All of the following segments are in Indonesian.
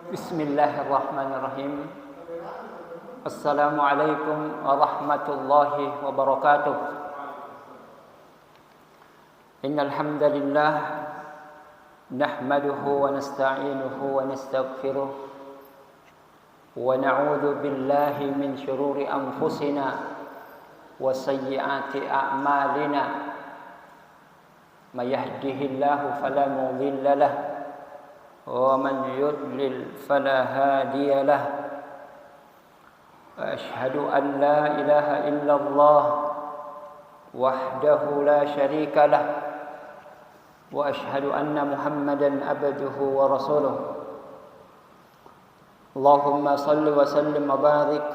Bismillahirrahmanirrahim. Assalamualaikum warahmatullahi wabarakatuh. Innal hamdalillah nahmaduhu wa nasta'inuhu wa nastaghfiruh wa na'udzu billahi min shururi anfusina wa sayyiati a'malina. May yahdihillahu fala mudilla lahu ومن يضلل فلا هادي له وأشهد أن لا إله إلا الله وحده لا شريك له وأشهد أن محمدا عبده ورسوله اللهم صل وسلم وبارك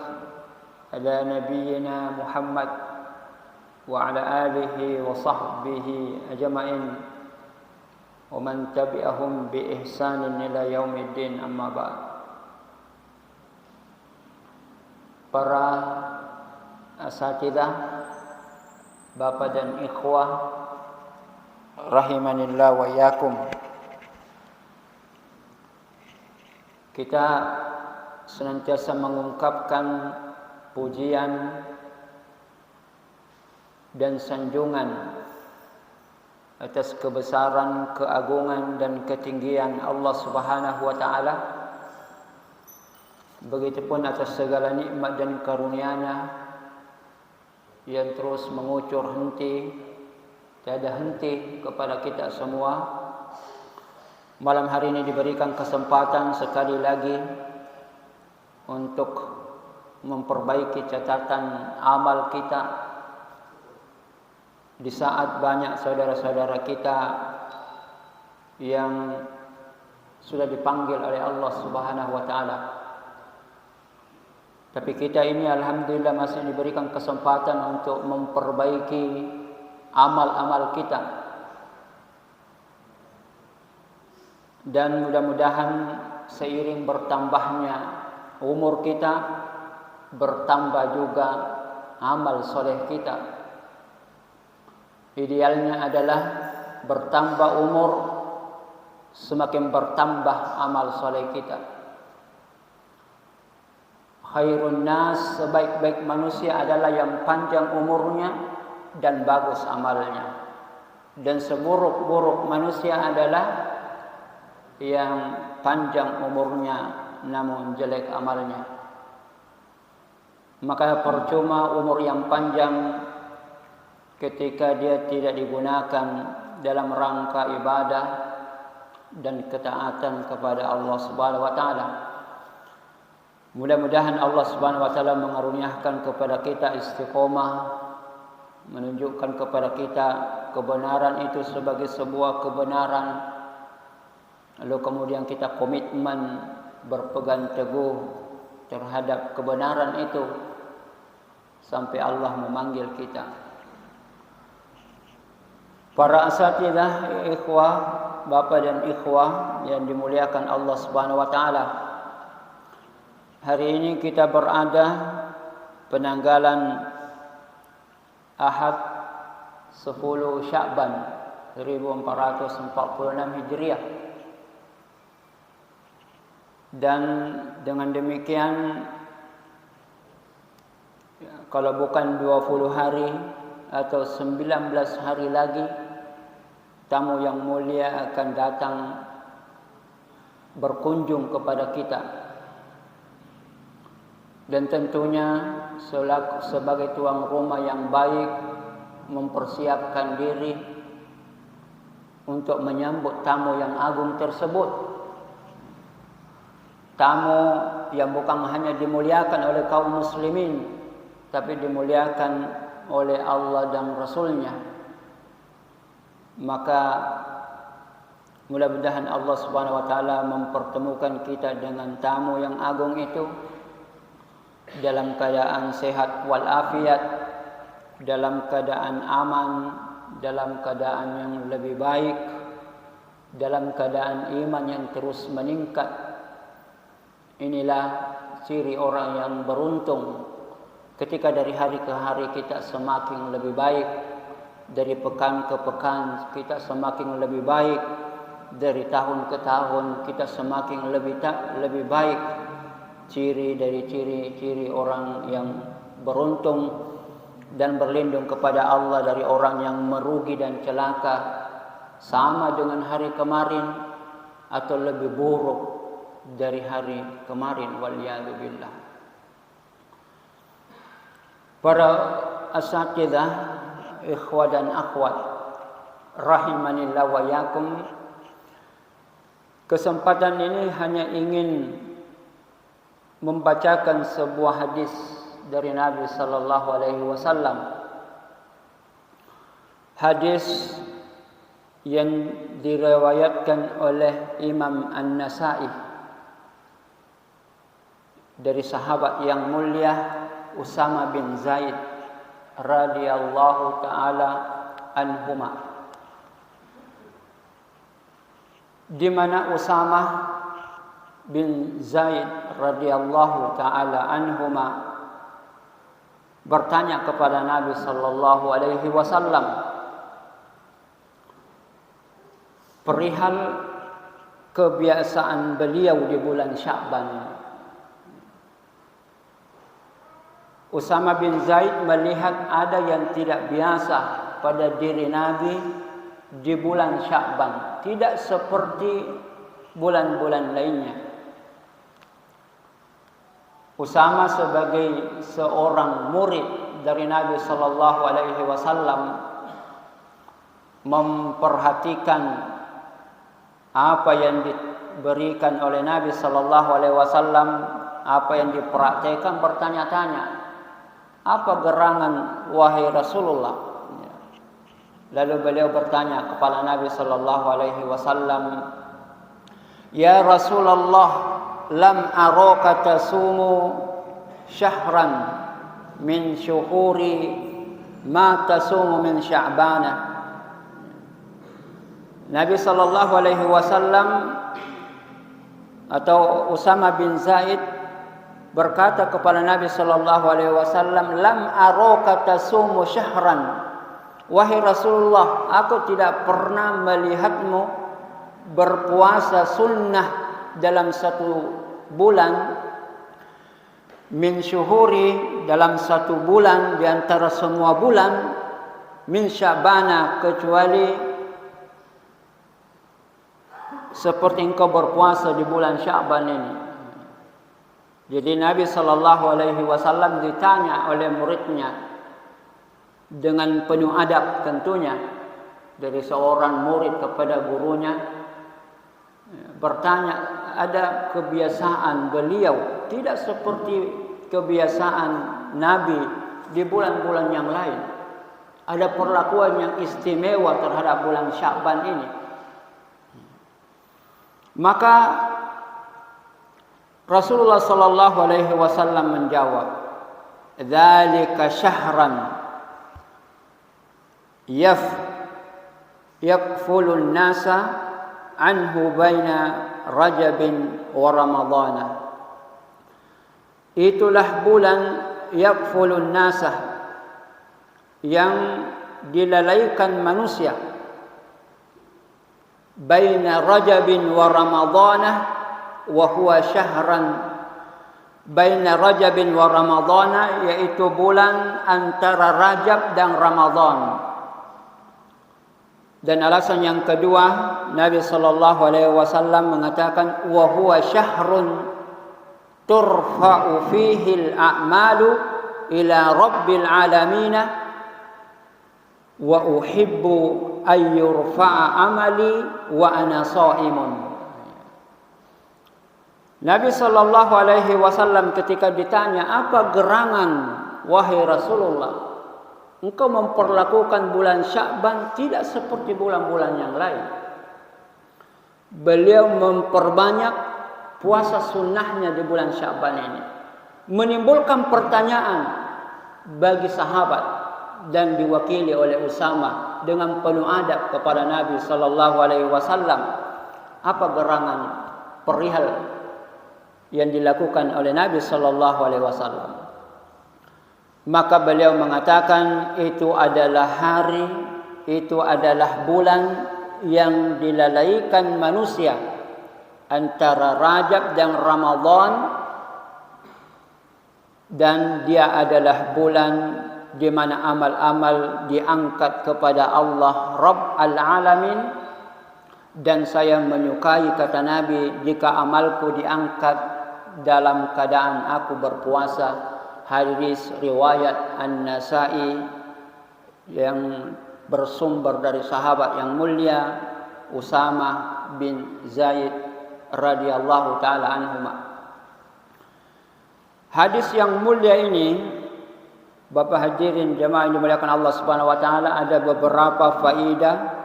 على نبينا محمد وعلى آله وصحبه أجمعين ومن tabi'ahum bi ihsanin ila yaumiddin, amma ba'd. Para asatidzah, bapak dan ikhwah rahimanillah wa iyyakum. Kita senantiasa mengungkapkan pujian dan sanjungan atas kebesaran, keagungan dan ketinggian Allah Subhanahu wa taala. Begitupun atas segala nikmat dan karunia-Nya yang terus mengucur henti, tiada henti kepada kita semua. Malam hari ini diberikan kesempatan sekali lagi untuk memperbaiki catatan amal kita. Di saat banyak saudara-saudara kita yang sudah dipanggil oleh Allah Subhanahu wa taala, tapi kita ini alhamdulillah masih diberikan kesempatan untuk memperbaiki amal-amal kita. Dan mudah-mudahan seiring bertambahnya umur kita, bertambah juga amal soleh kita. Idealnya adalah bertambah umur, semakin bertambah amal soleh kita. Khairun nas, sebaik-baik manusia adalah yang panjang umurnya dan bagus amalnya. Dan seburuk-buruk manusia adalah yang panjang umurnya namun jelek amalnya. Maka percuma umur yang panjang ketika dia tidak digunakan dalam rangka ibadah dan ketaatan kepada Allah Subhanahu wa taala. Mudah-mudahan Allah Subhanahu wa taala mengaruniakan kepada kita istiqomah, menunjukkan kepada kita kebenaran itu sebagai sebuah kebenaran, lalu kemudian kita komitmen berpegang teguh terhadap kebenaran itu sampai Allah memanggil kita. Para asatidzah, ikhwah, bapak dan ikhwah yang dimuliakan Allah Subhanahu wa taala. Hari ini kita berada penanggalan Ahad 10 Sya'ban 1446 Hijriah. Dan dengan demikian, kalau bukan 20 hari atau 19 hari lagi, tamu yang mulia akan datang berkunjung kepada kita. Dan tentunya sebagai tuan rumah yang baik, mempersiapkan diri untuk menyambut tamu yang agung tersebut. Tamu yang bukan hanya dimuliakan oleh kaum muslimin, tapi dimuliakan oleh Allah dan Rasul-Nya. Maka mudah-mudahan Allah Subhanahu wa taala mempertemukan kita dengan tamu yang agung itu dalam keadaan sehat walafiat, dalam keadaan aman, dalam keadaan yang lebih baik, dalam keadaan iman yang terus meningkat. Inilah ciri orang yang beruntung. Ketika dari hari ke hari kita semakin lebih baik, dari pekan ke pekan kita semakin lebih baik, dari tahun ke tahun kita semakin lebih baik. Ciri dari ciri-ciri orang yang beruntung dan berlindung kepada Allah dari orang yang merugi dan celaka, sama dengan hari kemarin atau lebih buruk dari hari kemarin, waliyadzubillah. Para asatidzah, ikhwah dan akhwat rahimanillah wa yakum, kesempatan ini hanya ingin membacakan sebuah hadis dari Nabi sallallahu alaihi wasallam. Hadis yang diriwayatkan oleh Imam An-Nasa'i dari sahabat yang mulia Usama bin Zaid radhiyallahu taala anhuma, di mana Usama bin Zaid radhiyallahu taala anhuma bertanya kepada Nabi sallallahu alaihi wasallam perihal kebiasaan beliau di bulan Sya'ban. Usama bin Zaid melihat ada yang tidak biasa pada diri Nabi di bulan Sya'ban, tidak seperti bulan-bulan lainnya. Usama sebagai seorang murid dari Nabi sallallahu alaihi wasallam memperhatikan apa yang diberikan oleh Nabi sallallahu alaihi wasallam, apa yang dipraktikkan, bertanya-tanya, apa gerangan wahai Rasulullah? Lalu beliau bertanya kepada Nabi sallallahu alaihi wasallam, "Ya Rasulullah, lam araka tasumu syahran min syuhuri ma tasumu min Sya'bana." Nabi sallallahu alaihi wasallam atau Usama bin Zaid berkata kepada Nabi sallallahu alaihi wasallam, "Lam araka tasumu syahran." Wahai Rasulullah, aku tidak pernah melihatmu berpuasa sunnah dalam satu bulan, min syuhuri, dalam satu bulan di antara semua bulan, min Sya'bana, kecuali seperti engkau berpuasa di bulan Sya'ban ini. Jadi Nabi sallallahu alaihi wasallam ditanya oleh muridnya dengan penuh adab tentunya, dari seorang murid kepada gurunya, bertanya, ada kebiasaan beliau tidak seperti kebiasaan Nabi di bulan-bulan yang lain. Ada perlakuan yang istimewa terhadap bulan Sya'ban ini. Maka Rasulullah sallallahu alaihi wasallam menjawab, "Dzalika syahran yakfulun nasa anhu baina Rajabin wa Ramadhana." Itulah bulan yakfulun nasa, yang dilalaikan manusia, baina Rajabin wa Ramadhana, wa huwa syahran baina Rajabin wa Ramadhana, yaitu bulan antara Rajab dan Ramadan. Dan alasan yang kedua, Nabi sallallahu alaihi wasallam mengatakan, wa huwa syahrun turfa'u fihi al-a'malu ila rabbil alamin wa uhibbu ay yurfa'a amali wa ana sha'imun. Nabi sallallahu alaihi wasallam ketika ditanya, apa gerangan wahai Rasulullah, engkau memperlakukan bulan Sya'ban tidak seperti bulan-bulan yang lain. Beliau memperbanyak puasa sunnahnya di bulan Sya'ban ini, menimbulkan pertanyaan bagi sahabat dan diwakili oleh Usama dengan penuh adab kepada Nabi sallallahu alaihi wasallam, apa gerangan perihal yang dilakukan oleh Nabi sallallahu alaihi wasallam. Maka beliau mengatakan, itu adalah hari, itu adalah bulan yang dilalaikan manusia antara Rajab dan Ramadan, dan dia adalah bulan di mana amal-amal diangkat kepada Allah Rabbul Alamin. Dan saya menyukai, kata Nabi, jika amalku diangkat dalam keadaan aku berpuasa. Hadis riwayat An-Nasa'i yang bersumber dari sahabat yang mulia Usama bin Zaid radhiyallahu taala anhuma. Hadis yang mulia ini, Bapak hadirin jemaah yang dimuliakan Allah Subhanahu wa taala, ada beberapa faedah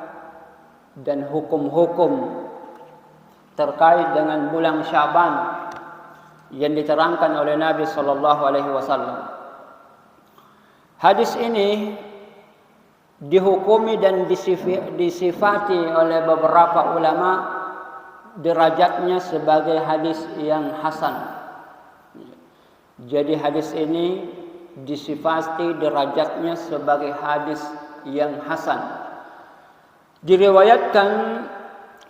dan hukum-hukum terkait dengan bulan Syaban yang diterangkan oleh Nabi sallallahu alaihi wasallam. Hadis ini dihukumi dan disifati oleh beberapa ulama derajatnya sebagai hadis yang hasan. Jadi hadis ini disifati derajatnya sebagai hadis yang hasan. Diriwayatkan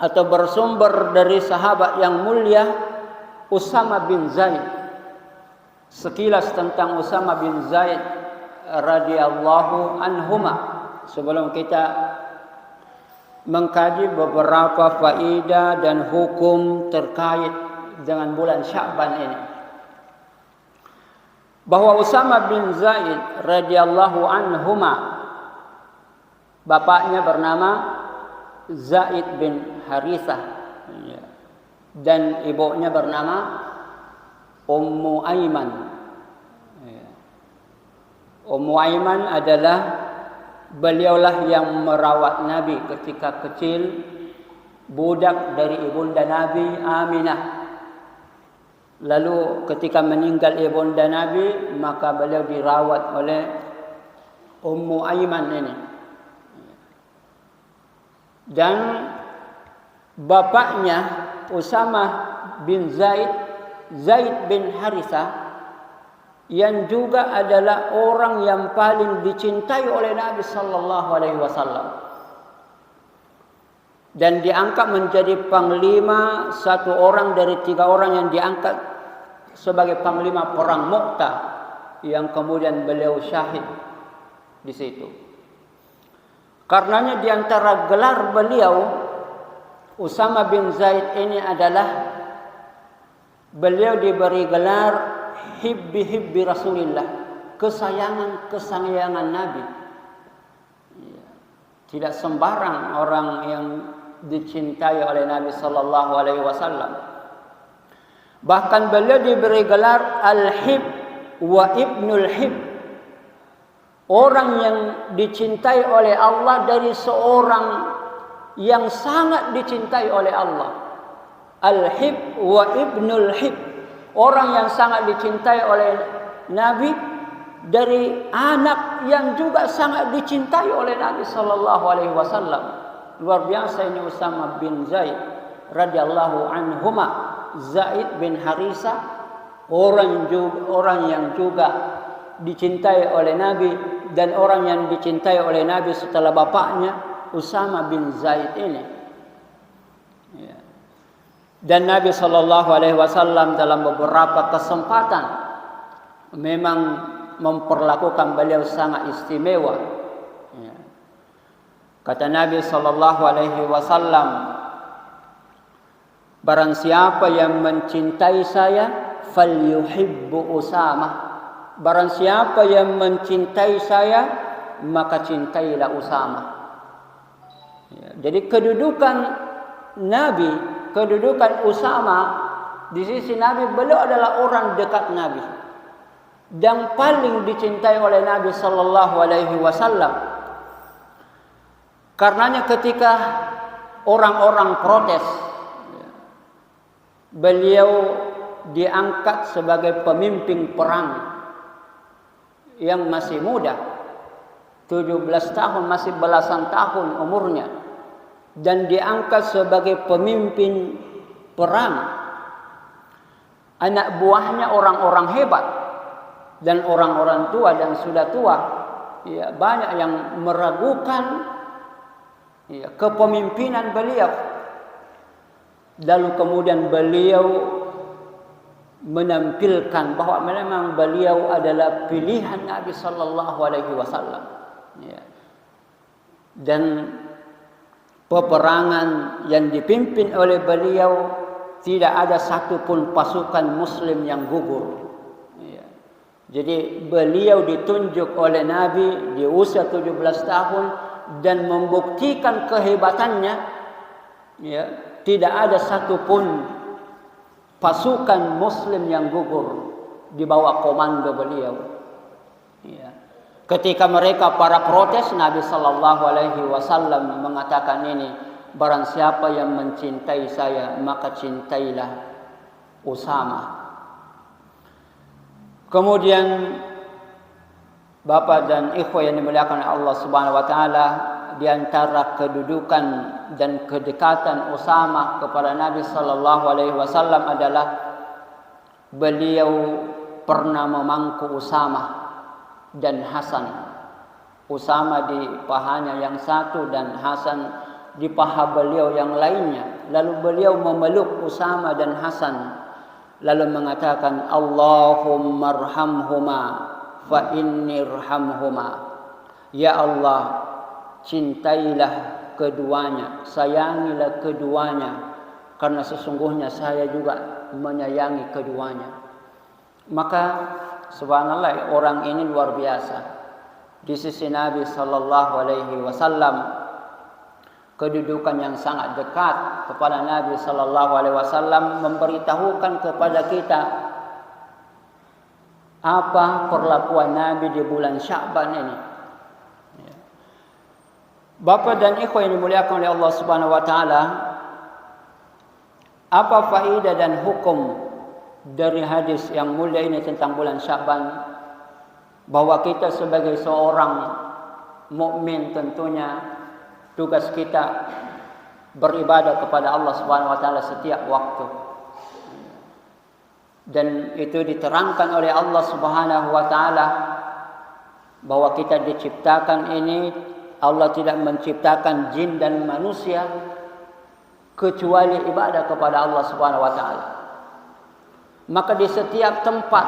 atau bersumber dari sahabat yang mulia Usama bin Zaid. Sekilas tentang Usama bin Zaid radhiyallahu anhuma sebelum kita mengkaji beberapa faedah dan hukum terkait dengan bulan Sya'ban ini. Bahwa Usama bin Zaid radhiyallahu anhuma, bapaknya bernama Zaid bin Harithah dan ibunya bernama Ummu Aiman. Ummu Aiman adalah beliaulah yang merawat Nabi ketika kecil, budak dari ibunda Nabi Aminah. Lalu ketika meninggal ibunda Nabi, maka beliau dirawat oleh Ummu Aiman ini. Dan bapaknya Usama bin Zaid, Zaid bin Harithah, yang juga adalah orang yang paling dicintai oleh Nabi sallallahu alaihi wasallam dan diangkat menjadi panglima, satu orang dari 3 orang yang diangkat sebagai panglima perang Mu'tah, yang kemudian beliau syahid di situ. Karenanya di antara gelar beliau Usama bin Zaid ini adalah beliau diberi gelar hibbi Rasulillah, kesayangan Nabi. Tidak sembarang orang yang dicintai oleh Nabi sallallahu alaihi wasallam. Bahkan beliau diberi gelar Al-Hib wa Ibnul Hib, orang yang dicintai oleh Allah dari seorang yang sangat dicintai oleh Allah. Al-Hib wa Ibnul Hib, orang yang sangat dicintai oleh Nabi dari anak yang juga sangat dicintai oleh Nabi sallallahu alaihi wasallam. Luar biasa ini Usama bin Zaid radhiyallahu anhuma. Zaid bin Harithah, orang yang juga dicintai oleh Nabi, dan orang yang dicintai oleh Nabi setelah bapaknya Usama bin Zaid ini. Dan Nabi sallallahu alaihi wasallam dalam beberapa kesempatan memang memperlakukan beliau sangat istimewa. Kata Nabi sallallahu alaihi wasallam, barang siapa yang mencintai saya, falyuhibbu Usama. Barang siapa yang mencintai saya, maka cintailah Usama. Jadi kedudukan Nabi, kedudukan Usama di sisi Nabi, beliau adalah orang dekat Nabi dan paling dicintai oleh Nabi sallallahu alaihi wasallam. Karenanya ketika orang-orang protes, beliau diangkat sebagai pemimpin perang yang masih muda, 17 tahun, masih belasan tahun umurnya, dan diangkat sebagai pemimpin perang. Anak buahnya orang-orang hebat dan orang-orang tua dan sudah tua, banyak yang meragukan ya, kepemimpinan beliau. Lalu kemudian beliau menampilkan bahwa memang beliau adalah pilihan Nabi sallallahu alaihi wasallam. Ya. Dan peperangan yang dipimpin oleh beliau tidak ada satupun pasukan muslim yang gugur. Ya. Jadi beliau ditunjuk oleh Nabi di usia 17 tahun dan membuktikan kehebatannya. Ya. Tidak ada satupun pasukan muslim yang gugur di bawah komando beliau. Ya. Ketika mereka para protes, Nabi sallallahu alaihi wasallam mengatakan ini, barang siapa yang mencintai saya, maka cintailah Usama. Kemudian Bapak dan ikhwah yang dimuliakan Allah Subhanahu wa taala, di antara kedudukan dan kedekatan Usama kepada Nabi sallallahu alaihi wasallam adalah beliau pernah memangku Usama dan Hasan. Usama di pahanya yang satu dan Hasan di paha beliau yang lainnya. Lalu beliau memeluk Usama dan Hasan lalu mengatakan, Allahumma arhamhuma fa inni irhamhuma. Ya Allah, cintailah keduanya, sayangilah keduanya, karena sesungguhnya saya juga menyayangi keduanya. Maka subhanallah, orang ini luar biasa di sisi Nabi sallallahu alaihi wasallam, kedudukan yang sangat dekat kepada Nabi sallallahu alaihi wasallam, memberitahukan kepada kita apa perlakuan Nabi di bulan Sya'ban ini. Bapak dan ikhwan yang dimuliakan oleh Allah Subhanahu wa taala, apa faedah dan hukum dari hadis yang mulia ini tentang bulan Sya'ban? Bahwa kita sebagai seorang mukmin tentunya tugas kita beribadah kepada Allah Subhanahu wa taala setiap waktu. Dan itu diterangkan oleh Allah Subhanahu wa taala bahwa kita diciptakan ini, Allah tidak menciptakan jin dan manusia kecuali ibadah kepada Allah Subhanahu wa taala. Maka di setiap tempat,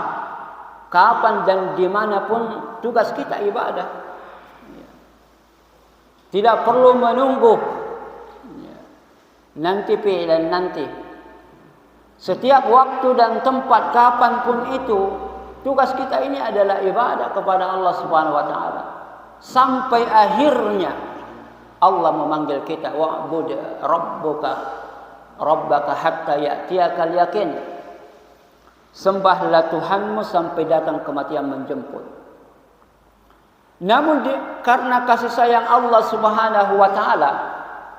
kapan dan dimanapun, tugas kita ibadah. Tidak perlu menunggu nanti dan nanti. Setiap waktu dan tempat, kapanpun itu, tugas kita ini adalah ibadah kepada Allah Subhanahu wa taala. Sampai akhirnya Allah memanggil kita, wa'bud rabbaka hatta ya'tiyakal yakin. Sembahlah Tuhanmu sampai datang kematian menjemput. Namun karena kasih sayang Allah Subhanahu wa taala,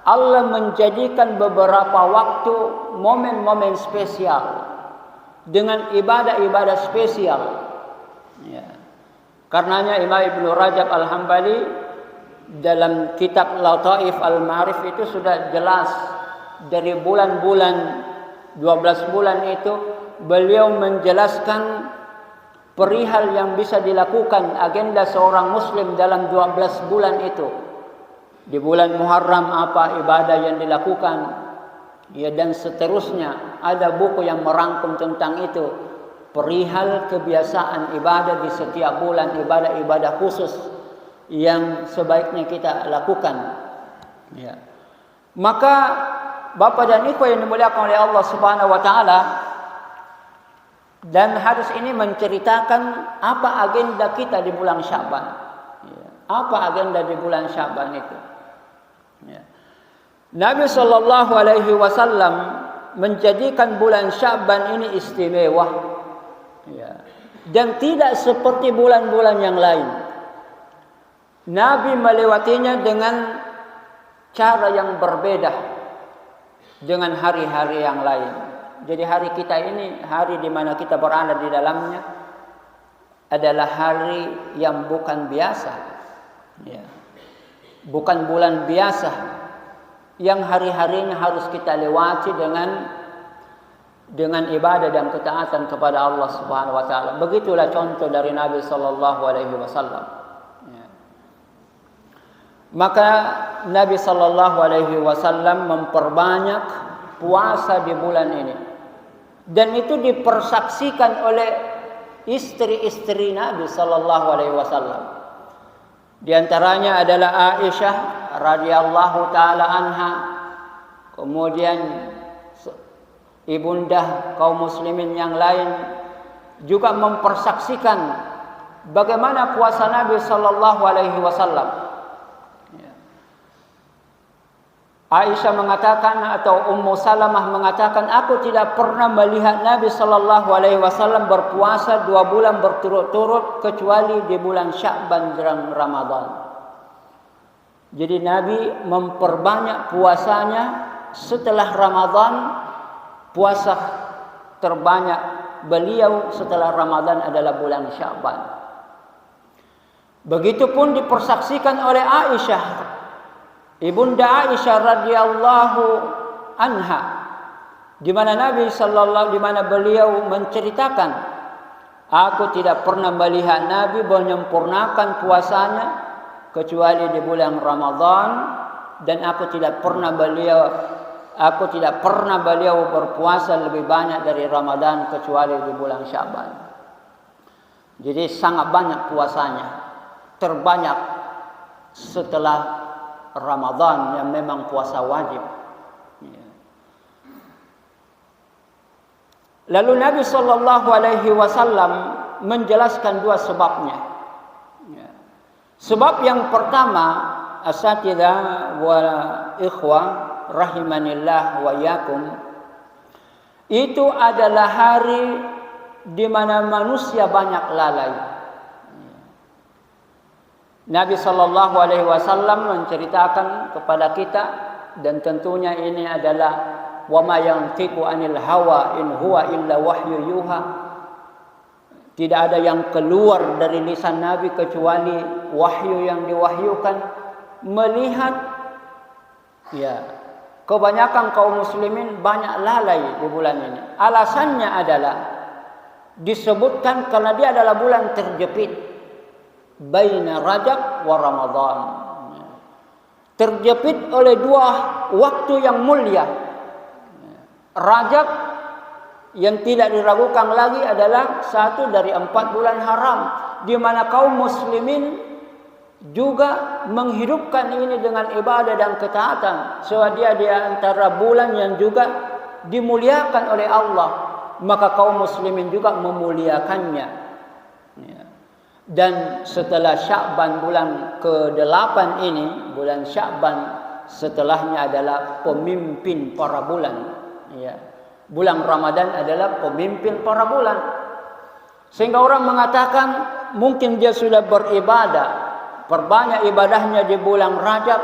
Allah menjadikan beberapa waktu momen-momen spesial dengan ibadah-ibadah spesial. Ya. Karenanya Imam Ibnu Rajab Al-Hambali dalam kitab Lataif Al-Ma'arif itu sudah jelas dari bulan-bulan 12 bulan itu beliau menjelaskan perihal yang bisa dilakukan agenda seorang muslim dalam 12 bulan itu. Di bulan Muharram apa ibadah yang dilakukan, ya, dan seterusnya. Ada buku yang merangkum tentang itu, perihal kebiasaan ibadah di setiap bulan, ibadah-ibadah khusus yang sebaiknya kita lakukan. Ya. Maka Bapak dan Ibu yang dimuliakan oleh Allah Subhanahu wa taala, dan hadis ini menceritakan apa agenda kita di bulan Sya'ban. Ya. Apa agenda di bulan Sya'ban itu? Ya. Nabi sallallahu alaihi wasallam menjadikan bulan Sya'ban ini istimewa. Ya. Dan tidak seperti bulan-bulan yang lain. Nabi melewatinya dengan cara yang berbeda dengan hari-hari yang lain. Jadi hari kita ini, hari di mana kita berada di dalamnya, adalah hari yang bukan biasa. Ya. Bukan bulan biasa yang hari-harinya harus kita lewati dengan ibadah dan ketaatan kepada Allah Subhanahu wa taala. Begitulah contoh dari Nabi sallallahu alaihi wasallam. Ya. Maka Nabi sallallahu alaihi wasallam memperbanyak puasa di bulan ini. Dan itu dipersaksikan oleh istri-istri Nabi sallallahu alaihi wasallam. Di antaranya adalah Aisyah radhiyallahu taala anha, kemudian ibundah kaum muslimin yang lain juga mempersaksikan bagaimana puasa Nabi sallallahu alaihi wasallam. Aisyah mengatakan atau Ummu Salamah mengatakan, aku tidak pernah melihat Nabi sallallahu alaihi wasallam berpuasa 2 bulan berturut-turut kecuali di bulan Sya'ban jelang Ramadan. Jadi Nabi memperbanyak puasanya setelah Ramadan. Puasa terbanyak beliau setelah Ramadan adalah bulan Sya'ban. Begitupun dipersaksikan oleh Aisyah, ibunda Aisyah radhiyallahu anha, di mana beliau menceritakan, aku tidak pernah melihat Nabi menyempurnakan puasanya kecuali di bulan Ramadan, dan aku tidak pernah beliau berpuasa lebih banyak dari Ramadan kecuali di bulan Sya'ban. Jadi sangat banyak puasanya, terbanyak setelah Ramadan yang memang puasa wajib. Lalu Nabi sallallahu alaihi wasallam menjelaskan 2 sebabnya. Sebab yang pertama, asatidzah wa ikhwah rahimanillah wa yakum, itu adalah hari di mana manusia banyak lalai. Nabi sallallahu alaihi wasallam menceritakan kepada kita, dan tentunya ini adalah wa ma yantiqu anil hawa in huwa illa wahyu yuha. Tidak ada yang keluar dari lisan Nabi kecuali wahyu yang diwahyukan. Melihat kebanyakan kaum muslimin banyak lalai di bulan ini. Alasannya adalah disebutkan karena dia adalah bulan terjepit baina Rajab wa Ramadan. Terjepit oleh 2 waktu yang mulia. Rajab yang tidak diragukan lagi adalah 1 dari 4 bulan haram, di mana kaum muslimin juga menghidupkan ini dengan ibadah dan ketaatan. Sebab dia di antara bulan yang juga dimuliakan oleh Allah, maka kaum muslimin juga memuliakannya. Dan setelah Sya'ban bulan ke-8 ini, bulan Sya'ban setelahnya adalah pemimpin para bulan. Bulan Ramadan adalah pemimpin para bulan. Sehingga orang mengatakan mungkin dia sudah beribadah, perbanyak ibadahnya di bulan Rajab,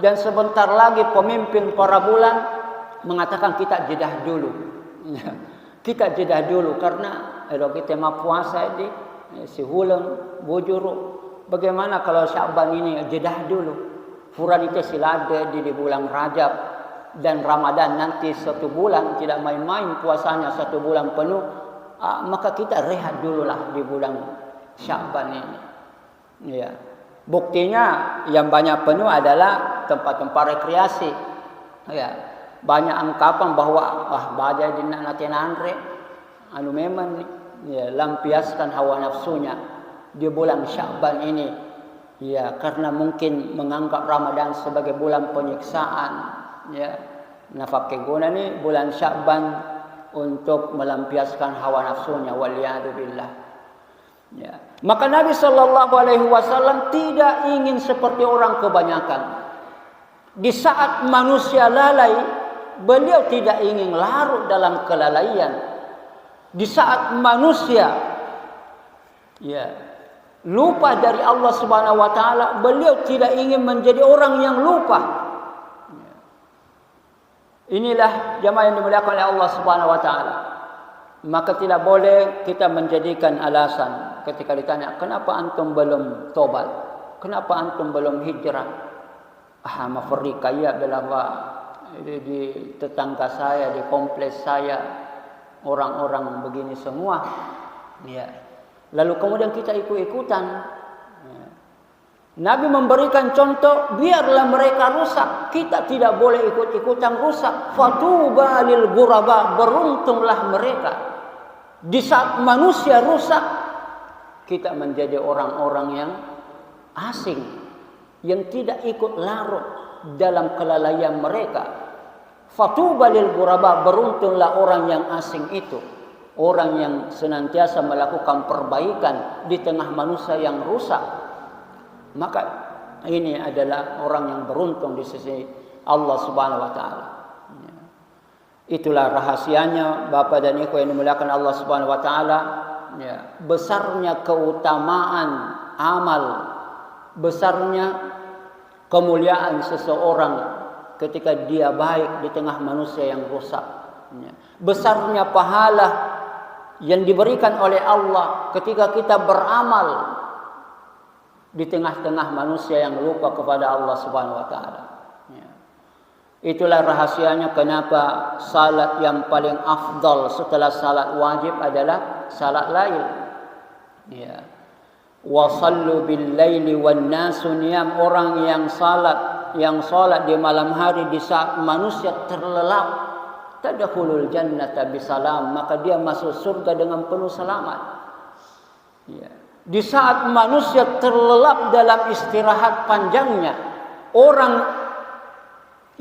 dan sebentar lagi pemimpin para bulan mengatakan kita jedah dulu. Kita jedah dulu karena kalau kita mau puasa di sihulang bujuru, bagaimana kalau Sya'ban ini jedah dulu, furan itu silade di bulan Rajab dan Ramadan nanti 1 bulan, tidak main-main puasanya 1 bulan penuh, maka kita rehat dululah di bulan Sya'ban ini. Buktinya yang banyak penuh adalah tempat-tempat rekreasi. Banyak angkapan bahwa badai di nanti nanre memang lampiaskan hawa nafsunya di bulan Sya'ban ini, karena mungkin menganggap Ramadan sebagai bulan penyiksaan. Nafake guna ni bulan Sya'ban untuk melampiaskan hawa nafsunya, waliyadzubillah. Maka Nabi sallallahu alaihi wasallam tidak ingin seperti orang kebanyakan. Di saat manusia lalai, beliau tidak ingin larut dalam kelalaian. Di saat manusia lupa dari Allah Subhanahu wa taala, beliau tidak ingin menjadi orang yang lupa. Inilah jamaah yang dimuliakan oleh Allah Subhanahu wa taala. Maka tidak boleh kita menjadikan alasan ketika ditanya, kenapa antum belum tobat? Kenapa antum belum hijrah? Mafrika ya belawa di tetangga saya, di kompleks saya, orang-orang begini semua. Lalu kemudian kita ikut-ikutan. Nabi memberikan contoh, biarlah mereka rusak, kita tidak boleh ikut-ikutan rusak. Fatuba lil ghuraba, beruntunglah mereka. Di saat manusia rusak, kita menjadi orang-orang yang asing, yang tidak ikut larut dalam kelalaian mereka. Fatuba lil ghuraba, beruntunglah orang yang asing itu, orang yang senantiasa melakukan perbaikan di tengah manusia yang rusak. Maka ini adalah orang yang beruntung di sisi Allah Subhanahu wa taala. Itulah rahasianya Bapak dan Ibu yang dimuliakan Allah Subhanahu wa taala, ya, besarnya keutamaan amal, besarnya kemuliaan seseorang ketika dia baik di tengah manusia yang rusak. Ya. Besarnya pahala yang diberikan oleh Allah ketika kita beramal di tengah-tengah manusia yang lupa kepada Allah Subhanahu wa taala. Ya. Itulah rahasianya kenapa salat yang paling afdal setelah salat wajib adalah salat lail. Ya. Wa sallu bil laili wan nasu niyam, orang yang salat di malam hari di saat manusia terlelap, tadkhulul jannata bisalam, maka dia masuk surga dengan penuh selamat. Ya. Di saat manusia terlelap dalam istirahat panjangnya, orang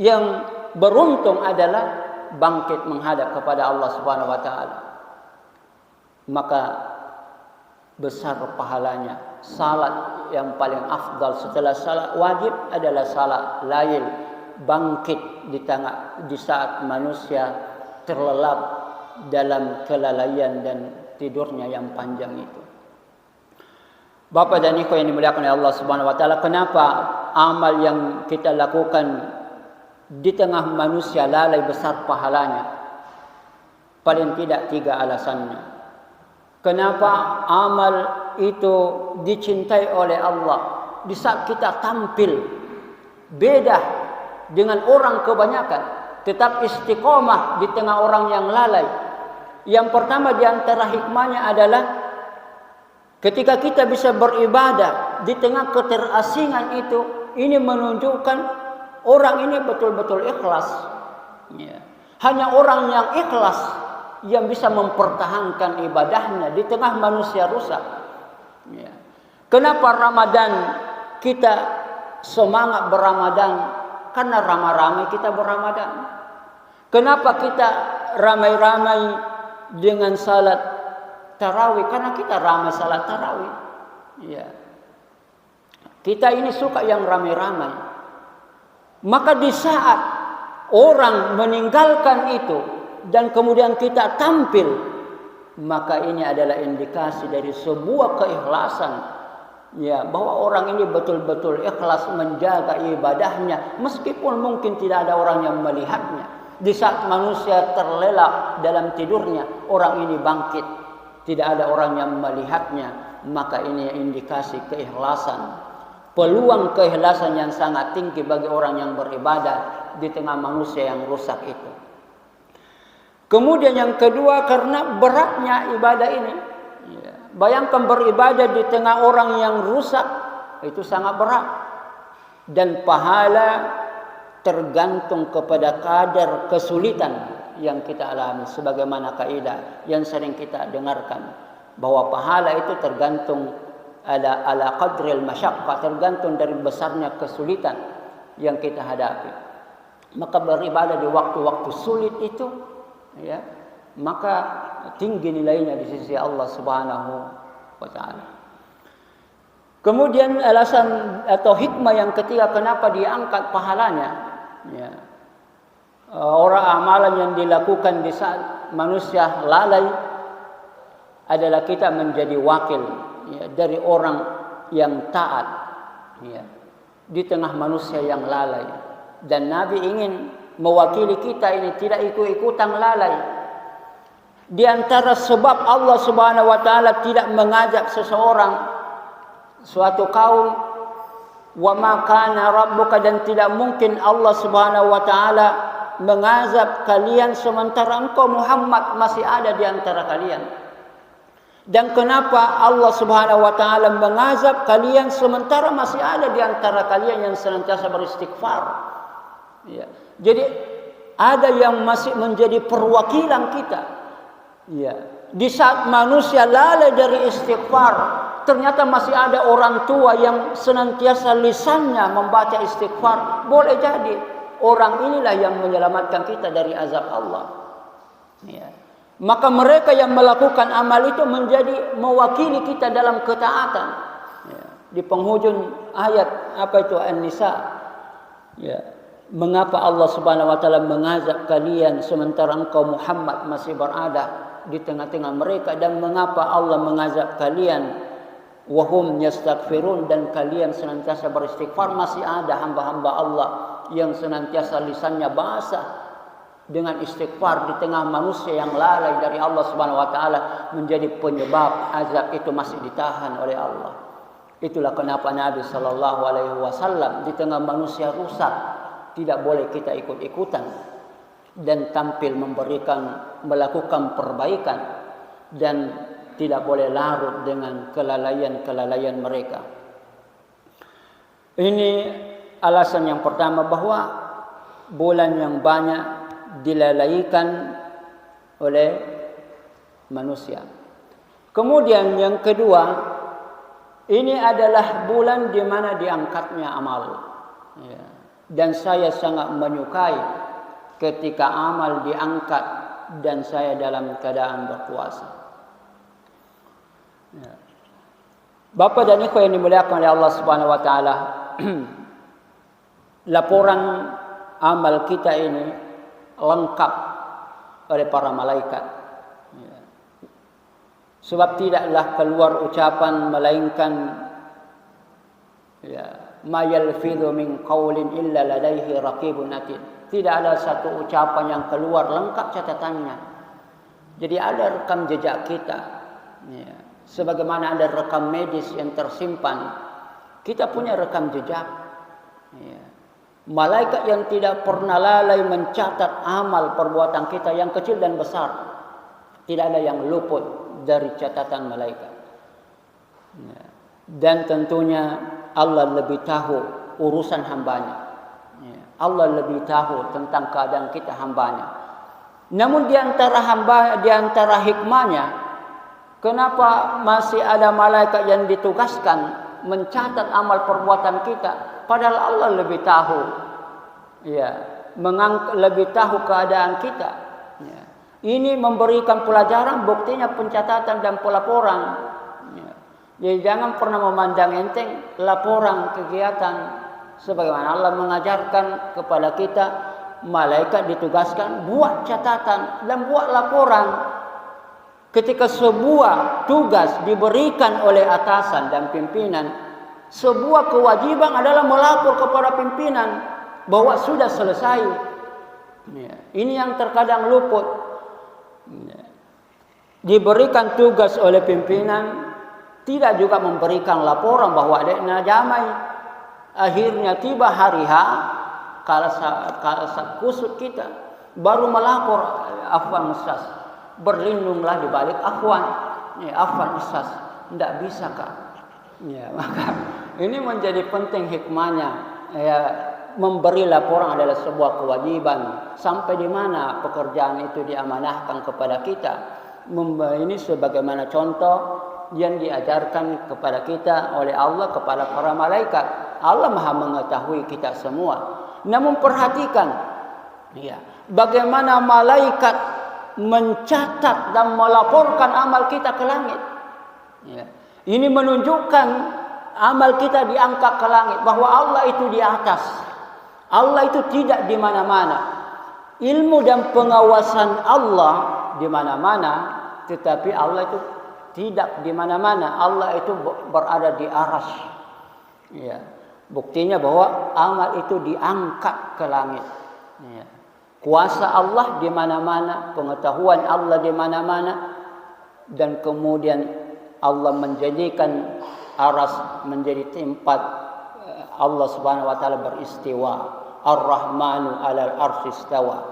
yang beruntung adalah bangkit menghadap kepada Allah Subhanahu wa taala. Maka besar pahalanya. Salat yang paling afdal setelah salat wajib adalah salat lail, bangkit di saat manusia terlelap dalam kelalaian dan tidurnya yang panjang itu. Bapak dan Ibu yang dimuliakan oleh Allah Subhanahu wa taala, kenapa amal yang kita lakukan di tengah manusia lalai besar pahalanya? Paling tidak 3 alasannya. Kenapa amal itu dicintai oleh Allah? Di saat kita tampil beda dengan orang kebanyakan, tetap istiqomah di tengah orang yang lalai. Yang pertama di antara hikmahnya adalah ketika kita bisa beribadah di tengah keterasingan itu, ini menunjukkan orang ini betul-betul ikhlas. Ya. Hanya orang yang ikhlas yang bisa mempertahankan ibadahnya di tengah manusia rusak. Ya. Kenapa Ramadan kita semangat berRamadan? Karena ramai-ramai kita berRamadan. Kenapa kita ramai-ramai dengan salat tarawih? Karena kita ramai salat tarawih. Ya. Kita ini suka yang ramai-ramai. Maka di saat orang meninggalkan itu dan kemudian kita tampil, maka ini adalah indikasi dari sebuah keikhlasan, ya, bahwa orang ini betul-betul ikhlas menjaga ibadahnya meskipun mungkin tidak ada orang yang melihatnya. Di saat manusia terlelap dalam tidurnya, orang ini bangkit, tidak ada orang yang melihatnya, maka ini indikasi keikhlasan, peluang keikhlasan yang sangat tinggi bagi orang yang beribadah di tengah manusia yang rusak itu. Kemudian yang kedua, karena beratnya ibadah ini. Ya. Bayangkan beribadah di tengah orang yang rusak, itu sangat berat. Dan pahala tergantung kepada kadar kesulitan yang kita alami. Sebagaimana kaidah yang sering kita dengarkan, bahwa pahala itu tergantung ala qadril masyaqqah, tergantung dari besarnya kesulitan yang kita hadapi. Maka beribadah di waktu-waktu sulit itu, ya, maka tinggi nilainya di sisi Allah Subhanahu wa taala. Kemudian alasan atau hikmah yang ketiga kenapa diangkat pahalanya, ya. Orang amalan yang dilakukan di saat manusia lalai adalah kita menjadi wakil, ya, dari orang yang taat, ya, di tengah manusia yang lalai. Dan Nabi ingin mewakili kita ini tidak ikut-ikutan lalai. Di antara sebab Allah Subhanahu wa taala tidak mengajak seseorang, suatu kaum, wa ma kana rabbuka, dan tidak mungkin Allah Subhanahu wa taala mengazab kalian sementara engkau Muhammad masih ada di antara kalian. Dan kenapa Allah Subhanahu wa taala mengazab kalian sementara masih ada di antara kalian yang senantiasa beristighfar? Ya. Jadi ada yang masih menjadi perwakilan kita. Ya. Di saat manusia lalai dari istighfar, ternyata masih ada orang tua yang senantiasa lisannya membaca istighfar. Boleh jadi orang inilah yang menyelamatkan kita dari azab Allah. Ya. Maka mereka yang melakukan amal itu menjadi mewakili kita dalam ketaatan. Ya. Di penghujung ayat apa itu An-Nisa. Ya. Mengapa Allah Subhanahu wa taala mengazab kalian sementara engkau Muhammad masih berada di tengah-tengah mereka, dan mengapa Allah mengazab kalian wahum yastaghfirun, dan kalian senantiasa beristighfar? Masih ada hamba-hamba Allah yang senantiasa lisannya basah dengan istighfar di tengah manusia yang lalai dari Allah Subhanahu wa taala, menjadi penyebab azab itu masih ditahan oleh Allah. Itulah kenapa Nabi sallallahu alaihi wasallam di tengah manusia rusak tidak boleh kita ikut-ikutan dan tampil melakukan perbaikan, dan tidak boleh larut dengan kelalaian-kelalaian mereka. Ini alasan yang pertama bahwa bulan yang banyak dilalaikan oleh manusia. Kemudian yang kedua, ini adalah bulan di mana diangkatnya amal. Ya. Dan saya sangat menyukai ketika amal diangkat dan saya dalam keadaan berpuasa. Ya. Bapak dan Ibu yang dimuliakan oleh Allah Subhanahu wa taala, laporan amal kita ini lengkap oleh para malaikat. Ya. Sebab tidaklah keluar ucapan melainkan ma yalfidhu min qaulin illa ladaihi raqibun atid. Tidak ada satu ucapan yang keluar lengkap catatannya. Jadi ada rekam jejak kita. Ya. Sebagaimana ada rekam medis yang tersimpan, kita punya rekam jejak. Ya. Malaikat yang tidak pernah lalai mencatat amal perbuatan kita yang kecil dan besar. Tidak ada yang luput dari catatan malaikat. Ya. Dan tentunya Allah lebih tahu urusan hambanya. Ya. Allah lebih tahu tentang keadaan kita hambanya. Namun di antara hikmahnya, kenapa masih ada malaikat yang ditugaskan mencatat amal perbuatan kita? Padahal Allah lebih tahu, ya, lebih tahu keadaan kita. Ya. Ini memberikan pelajaran, buktinya pencatatan dan pelaporan. Ya. Jadi jangan pernah memandang enteng laporan kegiatan, sebagaimana Allah mengajarkan kepada kita, malaikat ditugaskan buat catatan dan buat laporan. Ketika sebuah tugas diberikan oleh atasan dan pimpinan, sebuah kewajiban adalah melapor kepada pimpinan bahwa sudah selesai. Ya. Ini yang terkadang luput. Ya. Diberikan tugas oleh pimpinan, tidak juga memberikan laporan bahwa adanya damai. Akhirnya tiba hari H, kala kusut kita, baru melapor, afwan Ustaz, berlindunglah di balik afwan. Ya, afwan Ustaz, tidak bisa Kak. Ya, maka ini menjadi penting hikmahnya. Ya, memberi laporan adalah sebuah kewajiban. Sampai di mana pekerjaan itu diamanahkan kepada kita. Ini sebagaimana contoh yang diajarkan kepada kita oleh Allah kepada para malaikat. Allah Maha mengetahui kita semua. Namun perhatikan, ya, bagaimana malaikat mencatat dan melaporkan amal kita ke langit. Ya. Ini menunjukkan amal kita diangkat ke langit, bahwa Allah itu di atas. Allah itu tidak di mana-mana. Ilmu dan pengawasan Allah di mana-mana, tetapi Allah itu tidak di mana-mana. Allah itu berada di arasy. Ya. Buktinya bahwa amal itu diangkat ke langit. Ya. Kuasa Allah di mana-mana, pengetahuan Allah di mana-mana, dan kemudian Allah menjadikan aras menjadi tempat Allah Subhanahu wa taala beristiwa. Ar-Rahmanu 'alal arsy istawa.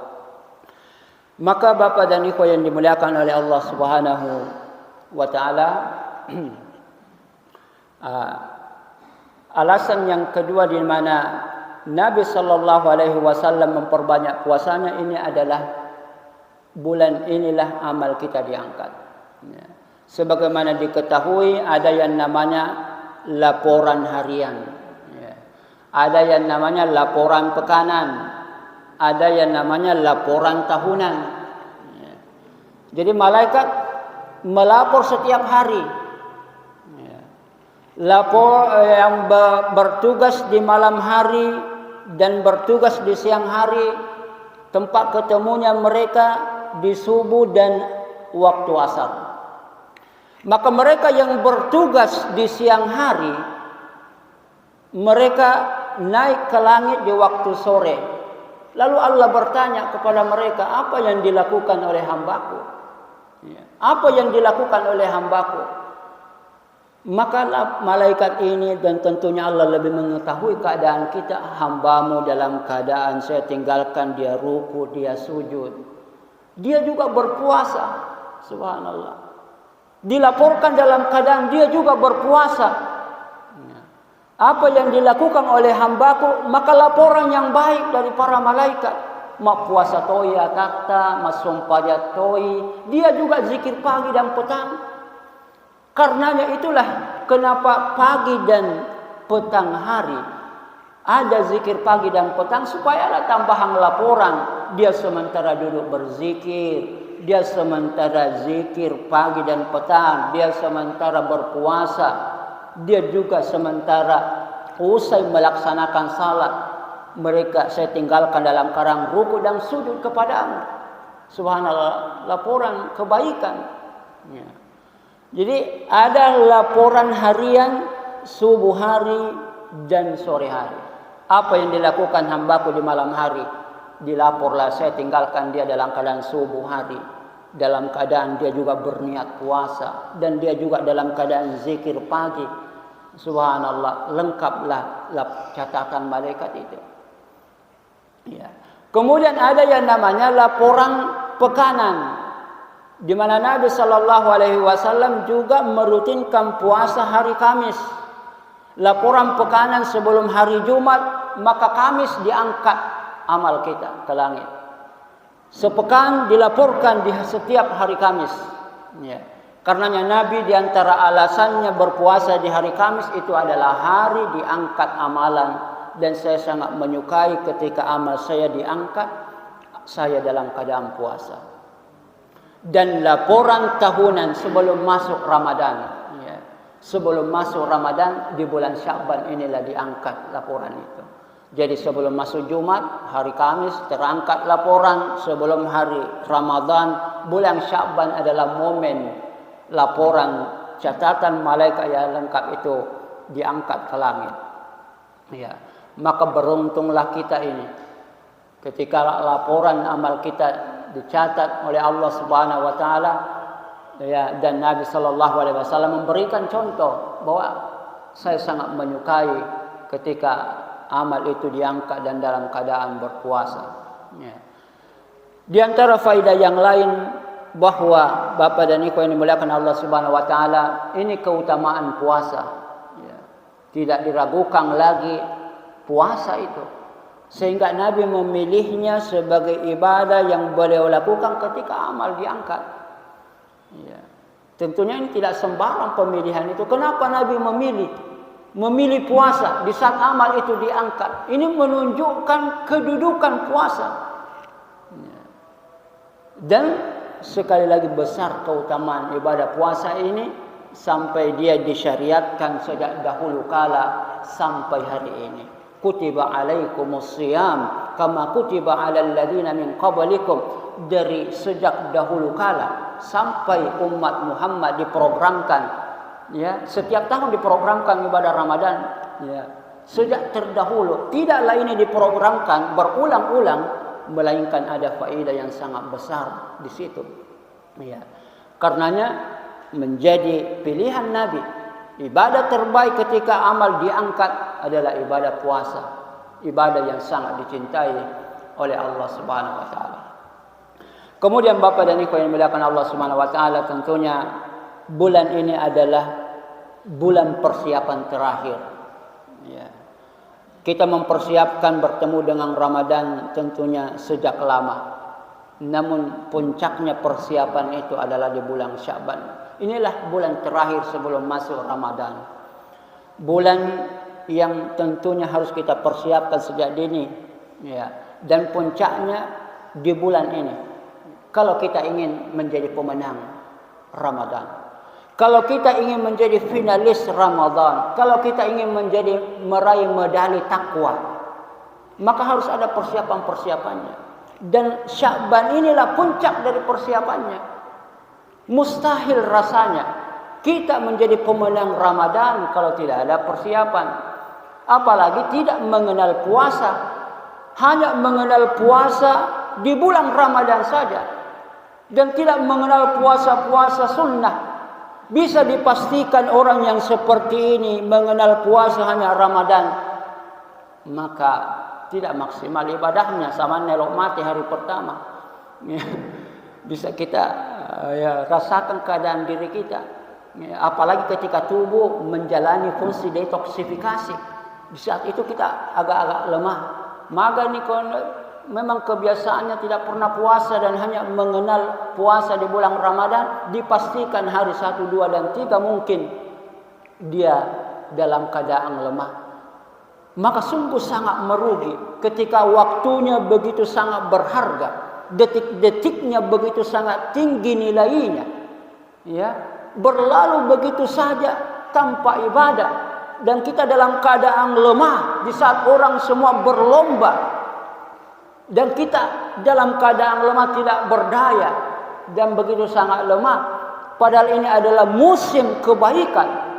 Maka Bapak dan Ibu yang dimuliakan oleh Allah Subhanahu wa taala. Alasan yang kedua di mana Nabi sallallahu alaihi wasallam memperbanyak puasanya ini adalah bulan inilah amal kita diangkat. Ya. Sebagaimana diketahui ada yang namanya laporan harian. Ya. Ada yang namanya laporan pekanan. Ada yang namanya laporan tahunan. Ya. Jadi malaikat melapor setiap hari. Ya. Lapor yang bertugas di malam hari dan bertugas di siang hari, tempat ketemunya mereka di subuh dan waktu asar. Maka mereka yang bertugas di siang hari, mereka naik ke langit di waktu sore. Lalu Allah bertanya kepada mereka, apa yang dilakukan oleh hambaku? Apa yang dilakukan oleh hambaku? Maka malaikat ini, dan tentunya Allah lebih mengetahui keadaan kita, hambamu dalam keadaan saya tinggalkan dia ruku, dia sujud. Dia juga berpuasa. Subhanallah. Dilaporkan dalam keadaan dia juga berpuasa. Apa yang dilakukan oleh hambaku, maka laporan yang baik dari para malaikat. Mak puasa toi takta, masumpah toi. Dia juga zikir pagi dan petang. Karenanya itulah kenapa pagi dan petang hari ada zikir pagi dan petang, supaya ada tambahan laporan. Dia sementara duduk berzikir, dia sementara zikir pagi dan petang, dia sementara berpuasa, dia juga sementara usai melaksanakan salat, mereka saya tinggalkan dalam karang ruku dan sujud kepadamu. Subhanallah, laporan kebaikan. Ya. Jadi ada laporan harian, subuh hari dan sore hari. Apa yang dilakukan hambaku di malam hari, dilaporlah saya tinggalkan dia dalam keadaan subuh hari, dalam keadaan dia juga berniat puasa, dan dia juga dalam keadaan zikir pagi. Subhanallah, lengkaplah catatan malaikat itu. Ya. Kemudian ada yang namanya laporan pekanan, di mana Nabi sallallahu alaihi wasallam juga merutinkan puasa hari Kamis. Laporan pekanan sebelum hari Jumat, maka Kamis diangkat amal kita ke langit. Sepekan dilaporkan di setiap hari Kamis. Ya. Karenanya Nabi di antara alasannya berpuasa di hari Kamis itu adalah hari diangkat amalan, dan saya sangat menyukai ketika amal saya diangkat, saya dalam keadaan puasa. Dan laporan tahunan sebelum masuk Ramadan, ya. Sebelum masuk Ramadan di bulan Sya'ban inilah diangkat laporan itu. Jadi sebelum masuk Jumat, hari Kamis terangkat laporan. Sebelum hari Ramadan, bulan Sya'ban adalah momen laporan catatan malaikat yang lengkap itu diangkat ke langit. Ya. Maka beruntunglah kita ini ketika laporan amal kita dicatat oleh Allah Subhanahu wa taala, ya, dan Nabi sallallahu alaihi wasallam memberikan contoh bahwa saya sangat menyukai ketika amal itu diangkat dan dalam keadaan berpuasa. Ya. Di antara faedah yang lain bahwa Bapak dan Ibu yang dimuliakan Allah Subhanahu wa taala, ini keutamaan puasa. Ya. Tidak diragukan lagi puasa itu. Sehingga Nabi memilihnya sebagai ibadah yang beliau lakukan ketika amal diangkat. Ya. Tentunya ini tidak sembarang pemilihan itu. Kenapa Nabi memilih puasa di saat amal itu diangkat? Ini menunjukkan kedudukan puasa. Ya. Dan sekali lagi besar keutamaan ibadah puasa ini sampai dia disyariatkan sejak dahulu kala sampai hari ini. Kutiba alaikumus siyam kama kutiba alal ladzina min qablikum, dari sejak dahulu kala sampai umat Muhammad diprogramkan, ya, setiap tahun diprogramkan ibadah Ramadan, ya. Sejak terdahulu tidaklah ini diprogramkan berulang-ulang, melainkan ada faedah yang sangat besar di situ, ya. Karenanya menjadi pilihan Nabi, ibadah terbaik ketika amal diangkat adalah ibadah puasa, ibadah yang sangat dicintai oleh Allah Subhanahu wa taala. Kemudian Bapak dan Ibu yang dimuliakan Allah Subhanahu wa taala, tentunya bulan ini adalah bulan persiapan terakhir. Ya. Kita mempersiapkan bertemu dengan Ramadan tentunya sejak lama. Namun puncaknya persiapan itu adalah di bulan Sya'ban. Inilah bulan terakhir sebelum masuk Ramadan. Bulan yang tentunya harus kita persiapkan sejak dini. Ya. Dan puncaknya di bulan ini. Kalau kita ingin menjadi pemenang Ramadan. Kalau kita ingin menjadi finalis Ramadan, kalau kita ingin meraih medali takwa, maka harus ada persiapan-persiapannya. Dan Sya'ban inilah puncak dari persiapannya. Mustahil rasanya kita menjadi pemenang Ramadan kalau tidak ada persiapan. Apalagi tidak mengenal puasa, hanya mengenal puasa di bulan Ramadan saja, dan tidak mengenal puasa-puasa sunnah. Bisa dipastikan orang yang seperti ini mengenal puasa hanya Ramadan, maka tidak maksimal ibadahnya, sama nelok mati hari pertama. Bisa kita rasakan keadaan diri kita. Apalagi ketika tubuh menjalani fungsi detoksifikasi, di saat itu kita agak-agak lemah. Maka ini memang kebiasaannya tidak pernah puasa dan hanya mengenal puasa di bulan Ramadan, dipastikan hari 1, 2, dan 3 mungkin dia dalam keadaan lemah. Maka sungguh sangat merugi ketika waktunya begitu sangat berharga, detik-detiknya begitu sangat tinggi nilainya, ya, berlalu begitu saja tanpa ibadah, dan kita dalam keadaan lemah di saat orang semua berlomba. Dan kita dalam keadaan lemah, tidak berdaya, dan begitu sangat lemah. Padahal ini adalah musim kebaikan.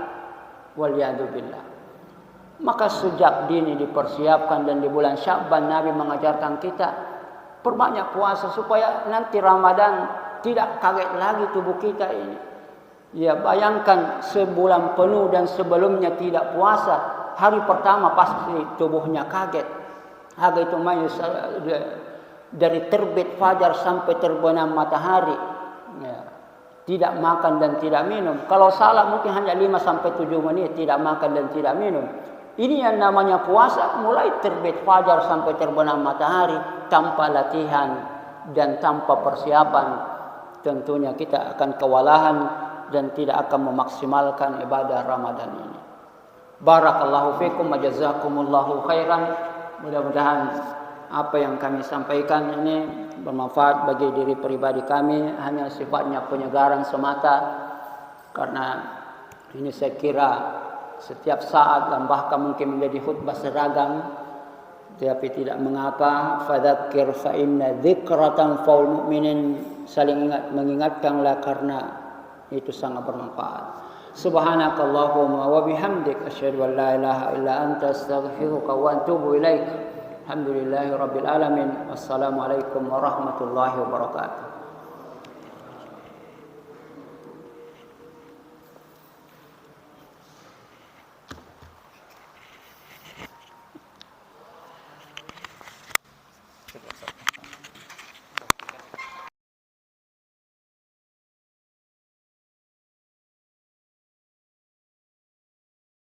Waliyadzubillah. Maka sejak dini dipersiapkan, dan di bulan Sya'ban Nabi mengajarkan kita perbanyak puasa supaya nanti Ramadan tidak kaget lagi tubuh kita ini. Ya, bayangkan sebulan penuh dan sebelumnya tidak puasa. Hari pertama pasti tubuhnya kaget. Harga itu dari terbit fajar sampai terbenam matahari, ya, tidak makan dan tidak minum. Kalau salah mungkin hanya 5-7 menit tidak makan dan tidak minum. Ini yang namanya puasa, mulai terbit fajar sampai terbenam matahari tanpa latihan dan tanpa persiapan. Tentunya kita akan kewalahan dan tidak akan memaksimalkan ibadah Ramadan ini. Barakallahu fikum wa jazakumullahu khairan. Mudah-mudahan apa yang kami sampaikan ini bermanfaat bagi diri pribadi kami, hanya sifatnya penyegaran semata. Karena ini saya kira setiap saat dan bahkan mungkin menjadi khutbah seragam, tapi tidak mengapa. Fadzakir fa inna dzikratan faul mu'minin. Saling ingat, mengingatkanlah karena itu sangat bermanfaat. Subhanakallahumma wa bihamdik asyhadu an la ilaha illa anta astaghfiruka wa atubu ilaik. Alhamdulillahi rabbil alamin. Wassalamualaikum warahmatullahi wabarakatuh. Terima kasih.